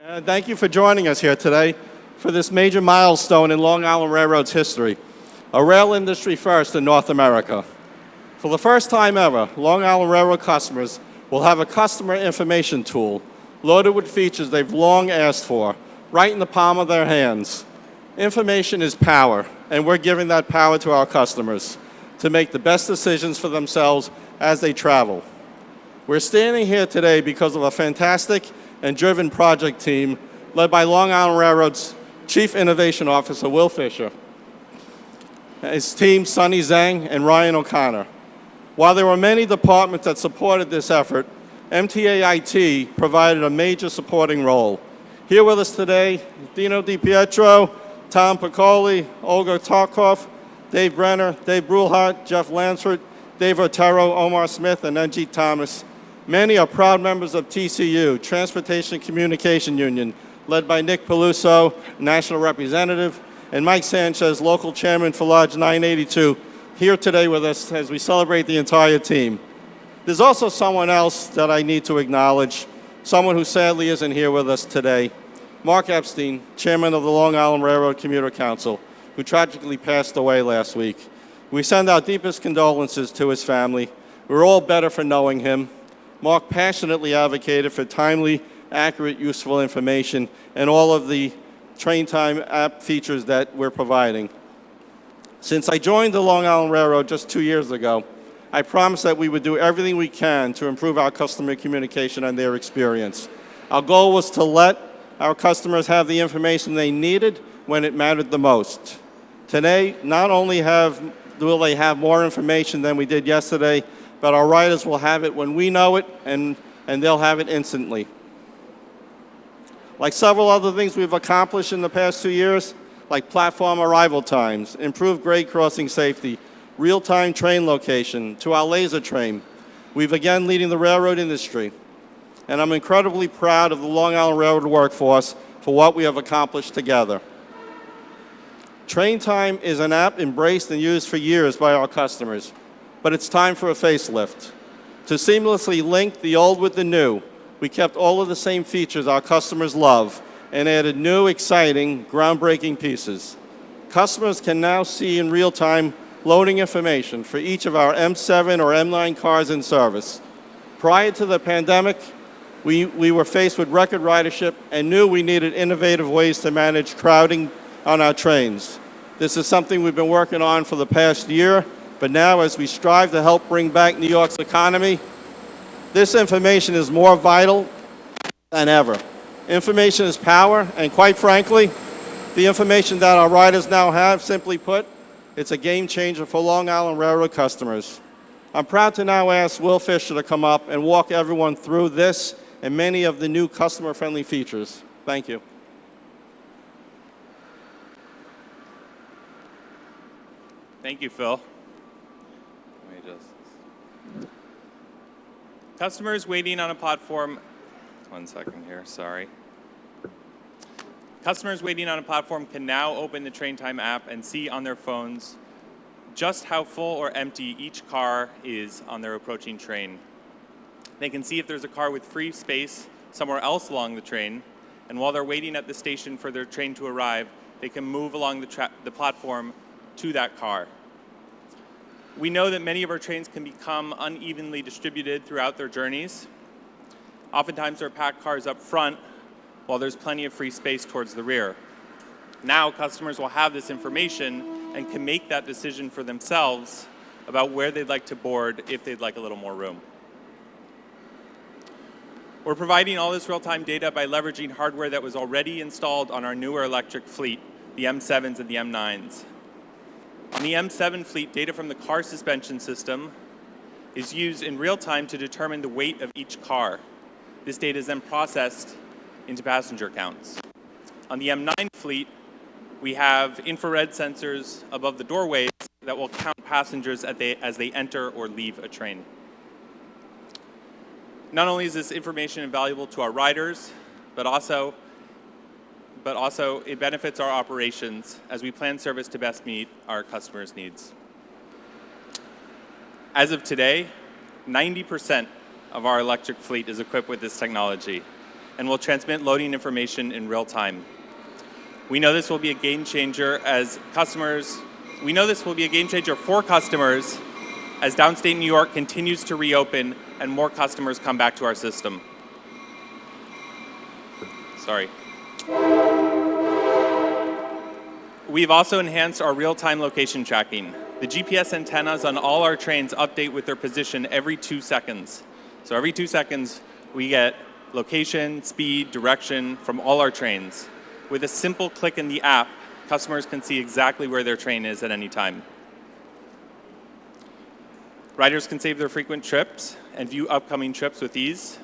Thank you for joining us here today for this major milestone in Long Island Railroad's history, a rail industry first in North America. For the first time ever, Long Island Railroad customers will have a customer information tool loaded with features they've long asked for, right in the palm of their hands. Information is power, and we're giving that power to our customers to make the best decisions for themselves as they travel. We're standing here today because of a fantastic and driven project team led by Long Island Railroad's Chief Innovation Officer, Will Fisher, his team, Sonny Zhang and Ryan O'Connor. While there were many departments that supported this effort, MTA IT provided a major supporting role. Here with us today, Dino DiPietro, Tom Piccoli, Olga Tarkov, Dave Brenner, Dave Brulhart, Jeff Lansford, Dave Otero, Omar Smith, and Njit Thomas. Many are proud members of TCU, Transportation Communication Union, led by Nick Peluso, National Representative, and Mike Sanchez, Local Chairman for Lodge 982, here today with us as we celebrate the entire team. There's also someone else that I need to acknowledge, someone who sadly isn't here with us today, Mark Epstein, Chairman of the Long Island Railroad Commuter Council, who tragically passed away last week. We send our deepest condolences to his family. We're all better for knowing him. Mark passionately advocated for timely, accurate, useful information and all of the train time app features that we're providing. Since I joined the Long Island Railroad just 2 years ago, I promised that we would do everything we can to improve our customer communication and their experience. Our goal was to let our customers have the information they needed when it mattered the most. Today, not only will they have more information than we did yesterday, but our riders will have it when we know it, and they'll have it instantly. Like several other things we've accomplished in the past 2 years, like platform arrival times, improved grade crossing safety, real-time train location, to our laser train, we've again leading the railroad industry. And I'm incredibly proud of the Long Island Railroad workforce for what we have accomplished together. Train Time is an app embraced and used for years by our customers, but it's time for a facelift. To seamlessly link the old with the new, we kept all of the same features our customers love and added new, exciting, groundbreaking pieces. Customers can now see in real time loading information for each of our M7 or M9 cars in service. Prior to the pandemic, we were faced with record ridership and knew we needed innovative ways to manage crowding on our trains. This is something we've been working on for the past year, but now as we strive to help bring back New York's economy, this information is more vital than ever. Information is power, and quite frankly, the information that our riders now have, simply put, it's a game changer for Long Island Railroad customers. I'm proud to now ask Will Fisher to come up and walk everyone through this and many of the new customer-friendly features. Thank you. Thank you, Phil. Customers waiting on a platform, 1 second here, sorry. Customers waiting on a platform can now open the Train Time app and see on their phones just how full or empty each car is on their approaching train. They can see if there's a car with free space somewhere else along the train, and while they're waiting at the station for their train to arrive, they can move along the platform to that car. We know that many of our trains can become unevenly distributed throughout their journeys. Oftentimes there are packed cars up front while there's plenty of free space towards the rear. Now customers will have this information and can make that decision for themselves about where they'd like to board if they'd like a little more room. We're providing all this real-time data by leveraging hardware that was already installed on our newer electric fleet, the M7s and the M9s. On the M7 fleet, data from the car suspension system is used in real time to determine the weight of each car. This data is then processed into passenger counts. On the M9 fleet, we have infrared sensors above the doorways that will count passengers as they enter or leave a train. Not only is this information invaluable to our riders, but also it benefits our operations as we plan service to best meet our customers' needs. As of today, 90% of our electric fleet is equipped with this technology. and will transmit loading information in real time. We know this will be a game changer as customers. We know this will be a game changer for customers as downstate New York continues to reopen and more customers come back to our system. Sorry. We've also enhanced our real-time location tracking. The GPS antennas on all our trains update with their position every 2 seconds. So every 2 seconds, we get location, speed, direction from all our trains. With a simple click in the app, customers can see exactly where their train is at any time. Riders can save their frequent trips and view upcoming trips with ease.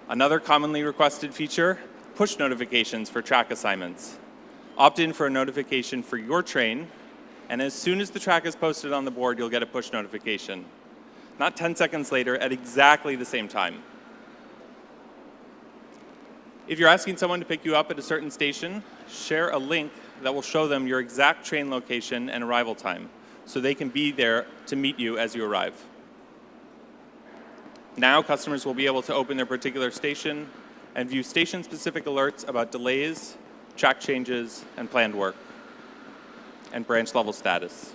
Another commonly requested feature, push notifications for track assignments. Opt in for a notification for your train, and as soon as the track is posted on the board, you'll get a push notification. Not 10 seconds later, at exactly the same time. If you're asking someone to pick you up at a certain station, share a link that will show them your exact train location and arrival time, so they can be there to meet you as you arrive. Now, customers will be able to open their particular station and view station-specific alerts about delays, track changes, and planned work, and branch-level status.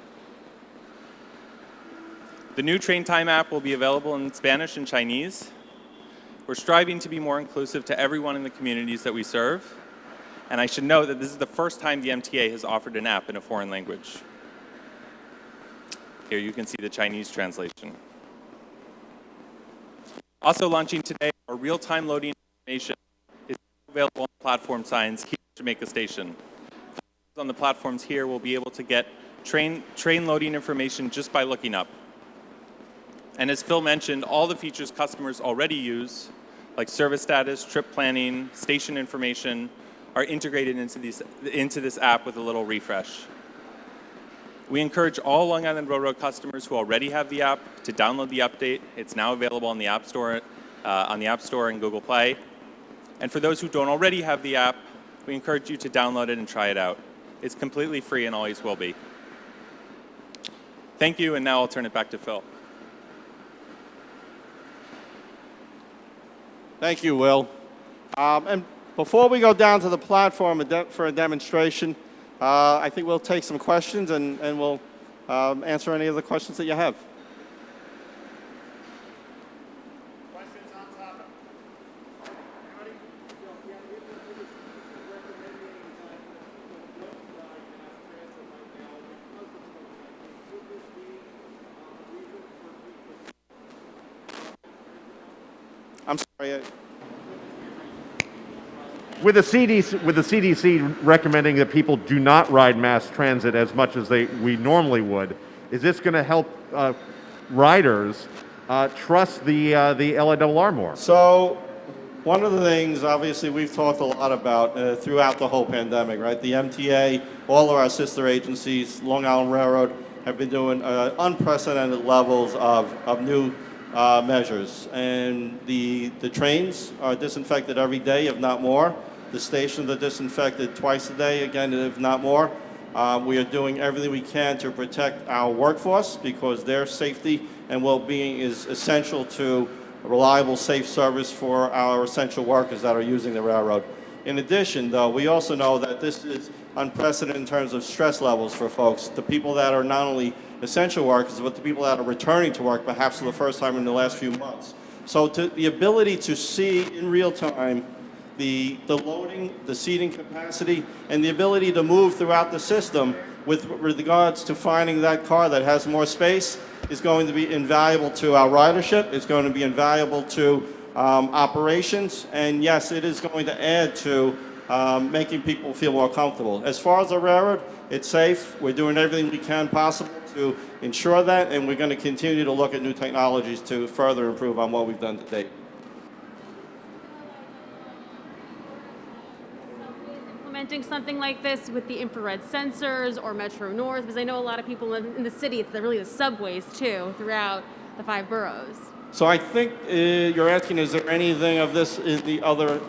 The new Train Time app will be available in Spanish and Chinese. We're striving to be more inclusive to everyone in the communities that we serve, and I should note that this is the first time the MTA has offered an app in a foreign language. Here you can see the Chinese translation. Also launching today, our real-time loading information is available on platform signs here at Jamaica Station. Customers on the platforms here will be able to get train loading information just by looking up. And as Phil mentioned, all the features customers already use, like service status, trip planning, station information, are integrated into this app with a little refresh. We encourage all Long Island Railroad customers who already have the app to download the update. It's now available on the App Store, and Google Play. And for those who don't already have the app, we encourage you to download it and try it out. It's completely free and always will be. Thank you, and now I'll turn it back to Phil. Thank you, Will. And before we go down to the platform for a demonstration, I think we'll take some questions and we'll answer any of the questions that you have. Questions on topic? Anybody? I'm sorry. With the CDC recommending that people do not ride mass transit as much as we normally would, is this going to help riders trust the LIRR more? So one of the things, obviously, we've talked a lot about throughout the whole pandemic, right? The MTA, all of our sister agencies, Long Island Railroad, have been doing unprecedented levels of new measures. And the trains are disinfected every day, if not more. The stations are disinfected twice a day, again, if not more. We are doing everything we can to protect our workforce because their safety and well-being is essential to a reliable, safe service for our essential workers that are using the railroad. In addition, though, we also know that this is unprecedented in terms of stress levels for folks. The people that are not only essential workers, but the people that are returning to work perhaps for the first time in the last few months. So the ability to see in real time the loading, the seating capacity, and the ability to move throughout the system with regards to finding that car that has more space is going to be invaluable to our ridership. It's going to be invaluable to operations. And yes, it is going to add to making people feel more comfortable. As far as the railroad, it's safe. We're doing everything we can possible to ensure that, and we're going to continue to look at new technologies to further improve on what we've done to date. Implementing something like this with the infrared sensors or Metro North, because I know a lot of people in the city, it's really the subways too, throughout the 5 boroughs. So I think you're asking, is there anything of this in the other?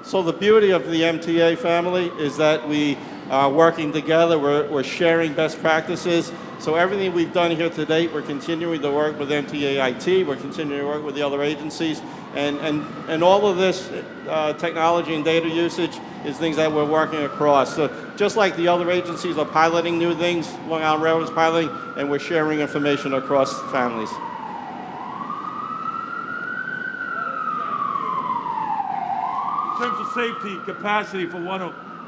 So the beauty of the MTA family is that we are working together. We're sharing best practices. So everything we've done here to date, we're continuing to work with MTA IT. We're continuing to work with the other agencies. And all of this technology and data usage is things that we're working across. So just like the other agencies are piloting new things, Long Island Railroad is piloting, and we're sharing information across families. In terms of safety, capacity for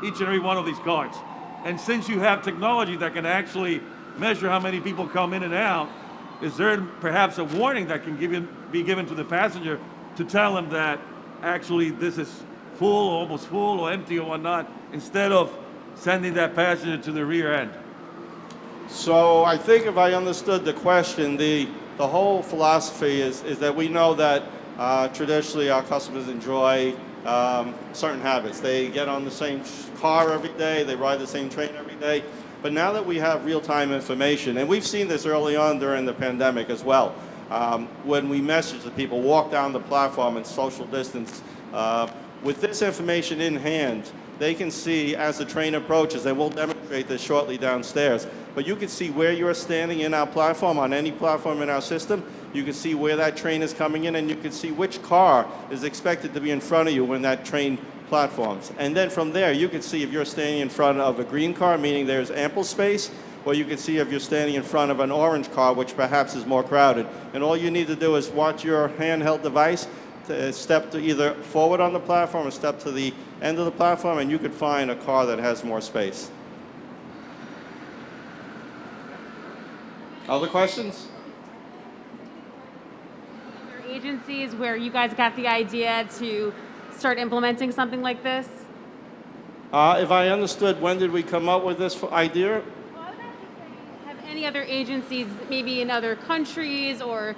each and every one of these cards. And since you have technology that can actually measure how many people come in and out, is there perhaps a warning that can be given to the passenger to tell them that actually this is full, or almost full, or empty, or whatnot, instead of sending that passenger to the rear end? So I think if I understood the question, the whole philosophy is that we know that traditionally our customers enjoy certain habits. They get on the same car every day, they ride the same train every day. But now that we have real-time information, and we've seen this early on during the pandemic as well, when we message the people, walk down the platform and social distance, with this information in hand, they can see as the train approaches, and we'll demonstrate this shortly downstairs, but you can see where you're standing in our platform, on any platform in our system. You can see where that train is coming in, and you can see which car is expected to be in front of you when that train platforms. And then from there, you can see if you're standing in front of a green car, meaning there's ample space, or you can see if you're standing in front of an orange car, which perhaps is more crowded. And all you need to do is watch your handheld device, to step to either forward on the platform or step to the end of the platform, and you could find a car that has more space. Other questions? Are there agencies where you guys got the idea to start implementing something like this? If I understood, when did we come up with this idea? Well, I was actually saying, have any other agencies, maybe in other countries or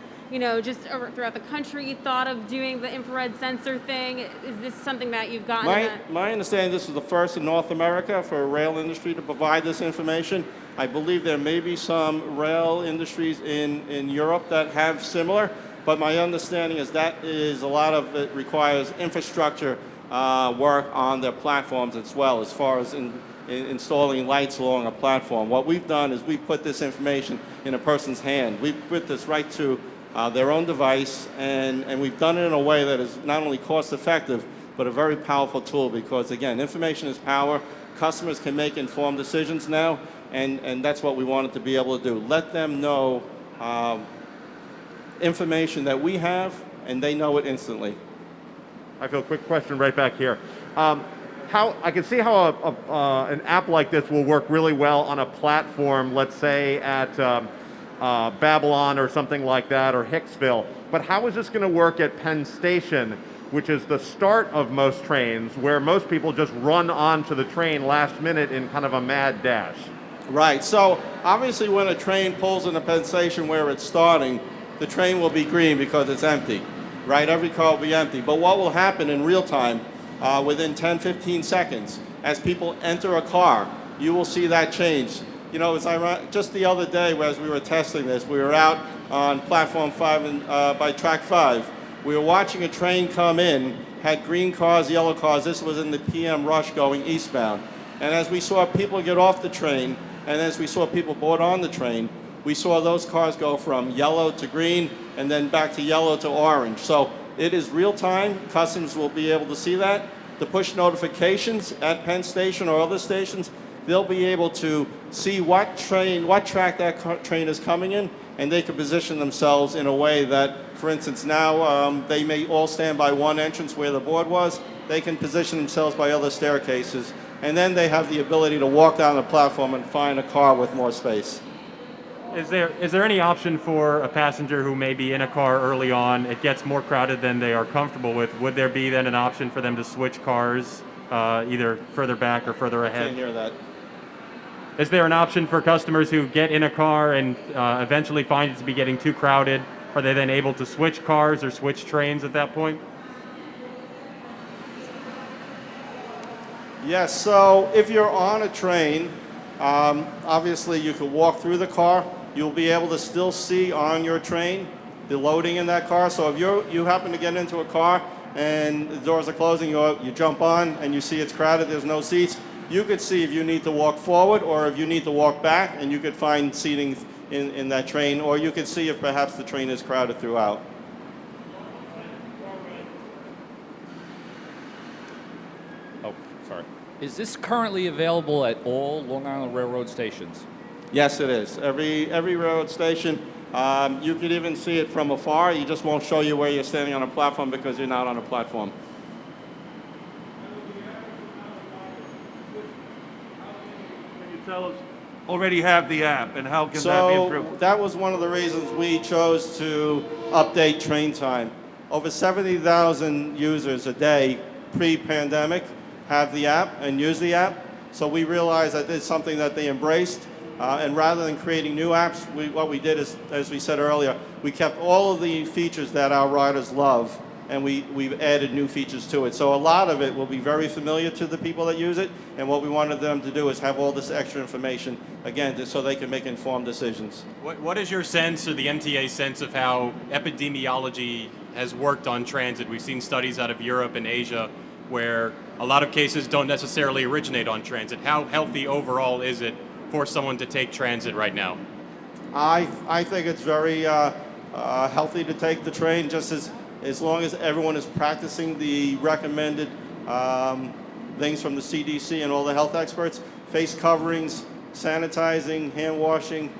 just throughout the country, thought of doing the infrared sensor thing? Is this something that you've gotten? My understanding, this is the first in North America for a rail industry to provide this information. I believe there may be some rail industries in Europe that have similar, but my understanding is that a lot of it requires infrastructure work on their platforms as well, as far as installing lights along a platform. What we've done is we've put this information in a person's hand. We've put this right to their own device, and we've done it in a way that is not only cost effective, but a very powerful tool, because again, information is power. Customers can make informed decisions now, and that's what we wanted to be able to do. Let them know information that we have, and they know it instantly. I feel a quick question right back here. I can see how an app like this will work really well on a platform, let's say at Babylon or something like that, or Hicksville. But how is this going to work at Penn Station, which is the start of most trains, where most people just run onto the train last minute in kind of a mad dash? Right. So obviously when a train pulls into Penn Station where it's starting, the train will be green because it's empty, right? Every car will be empty. But what will happen in real time, within 10, 15 seconds, as people enter a car, you will see that change. It's ironic, just the other day as we were testing this, we were out on platform 5 and by track 5. We were watching a train come in, had green cars, yellow cars. This was in the PM rush going eastbound. And as we saw people get off the train, and as we saw people board on the train, we saw those cars go from yellow to green, and then back to yellow to orange. So it is real time. Customers will be able to see that. The push notifications at Penn Station or other stations, they'll be able to see what track that train is coming in, and they can position themselves in a way that, for instance, now they may all stand by one entrance where the board was. They can position themselves by other staircases, and then they have the ability to walk down the platform and find a car with more space. Is there any option for a passenger who may be in a car early on, it gets more crowded than they are comfortable with? Would there be then an option for them to switch cars, either further back or further ahead? Can't hear that. Is there an option for customers who get in a car and eventually find it to be getting too crowded? Are they then able to switch cars or switch trains at that point? Yes, so if you're on a train, obviously you could walk through the car. You'll be able to still see on your train the loading in that car. So if you happen to get into a car and the doors are closing, you jump on and you see it's crowded, there's no seats, you could see if you need to walk forward or if you need to walk back, and you could find seating in that train, or you could see if perhaps the train is crowded throughout. Is this currently available at all Long Island Railroad stations? Yes, it is. Every railroad station, you could even see it from afar. You just won't show you where you're standing on a platform because you're not on a platform. Can you tell us, already have the app, and how can that be So improved? that was one of the reasons we chose to update train time. Over 70,000 users a day pre-pandemic have the app and use the app. So we realized that it's something that they embraced. And rather than creating new apps, what we did is, as we said earlier, we kept all of the features that our riders love, and we've added new features to it. So a lot of it will be very familiar to the people that use it, and what we wanted them to do is have all this extra information, again, just so they can make informed decisions. What is your sense, or the MTA sense, of how epidemiology has worked on transit? We've seen studies out of Europe and Asia where a lot of cases don't necessarily originate on transit. How healthy overall is it for someone to take transit right now? I think it's very healthy to take the train, just as long as everyone is practicing the recommended things from the CDC and all the health experts. Face coverings, sanitizing, hand washing.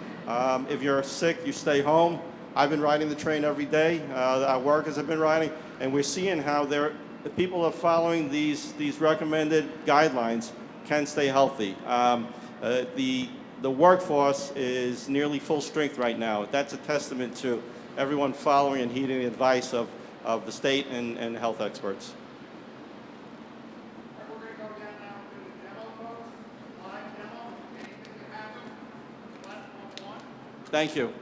If you're sick, you stay home. I've been riding the train every day. Our workers have been riding, and we're seeing how the people are following these recommended guidelines can stay healthy. The workforce is nearly full strength right now. That's a testament to everyone following and heeding the advice of the state and health experts. We're going to go down now to the demo folks, live demo. Anything that happens, platform one. Thank you.